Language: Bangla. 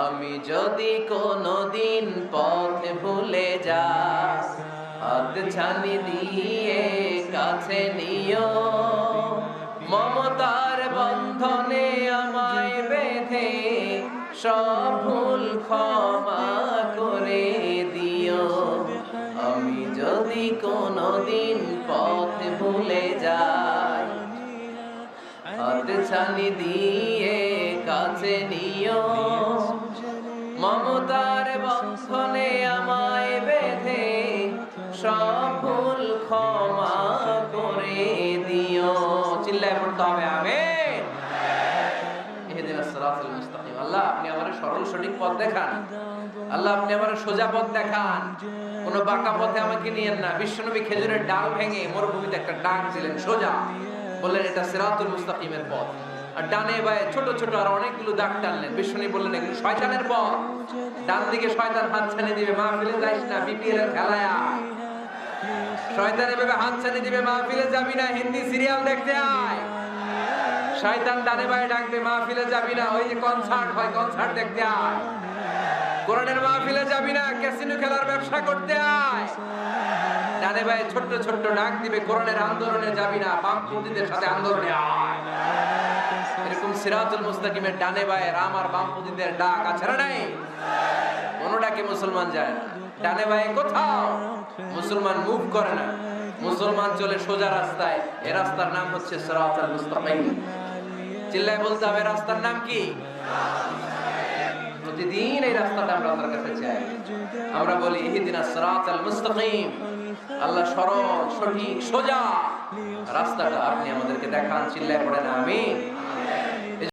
আমি যদি কোনদিন পথ ভুলে যাই, হাত ছানি দিয়ে কাছে নিও, মমতার বন্ধনে আমায় বেঁধে সব ভুল ক্ষমা করে দিও। আমি যদি কোনদিন পথ ভুলে যাই, হাত ছানি দিয়ে কাছে নিও, মমতার বন্ধনে আমায় বেঁধে সব ভুল ক্ষমা করে দিও। চিল্লায় পড়তে হবে আমিন। ইহদিনাস সিরাতাল মুস্তাকিম। আল্লাহ আপনি আমাকে সরল সঠিক পথ দেখান, আল্লাহ আপনি আমাকে সোজা পথ দেখান, কোন বাঁকা পথে আমাকে নিয়েন না। বিশ্বনবী খেজুরের ডাল ভেঙে মরুভূমিতে একটা ডাক দিলেন সোজা, বললেন এটা সিরাতুল মুস্তাকিমের পথ। আর ডানে বায়ে ছোট ছোট আর অনেকগুলো দাগ টানলেন। বিশ্বনবী বললেন এগুলো শয়তানের পথ, ডান দিকে শয়তান হাত ছানি দিবে, মাহফিলে যাইস না, বিপিএল এর খেলায় আয়। শয়তান এভাবে হাত ছানি দিবে, মাহফিলে যাবি না, হিন্দি সিরিয়াল দেখতে আয়। শয়তান ডানে বায়ে ডাকবে, মাহফিলে যাবি না, ওই যে কনসার্ট হয় কনসার্ট দেখতে আয়। কোরআনের মাহফিলে যাবি না, ক্যাসিনো খেলার ব্যবসা করতে আয়। ডানে বায়ে ছোট্ট ছোট্ট ডাক দিবে, কোরআনের আন্দোলনে যাবি না, বামপন্থীদের সাথে আন্দোলনে আয়। এরকম সিরাতুল মুস্তাকিমের ডানে বায়ে রাম আর বামপন্থীদের ডাক আছে না নাই? কোনো ডাকে মুসলমান যায় না, ডানে বায়ে কোথাও মুসলমান মুভ করে না। মুসলমান চলে সোজা রাস্তায়। এ রাস্তার নাম হচ্ছে সিরাতুল মুস্তাকিম। চিল্লায় বলতে হবে রাস্তার নাম কি? প্রতিদিন এই রাস্তাটা আমরা আল্লাহর কাছে চাই। আমরা বলি ইহদিনাস সিরাতাল মুস্তাকিম। আল্লাহ সরল সঠিক সোজা রাস্তাটা আপনি আমাদেরকে দেখান। চিল্লায় পড়েন আমিন।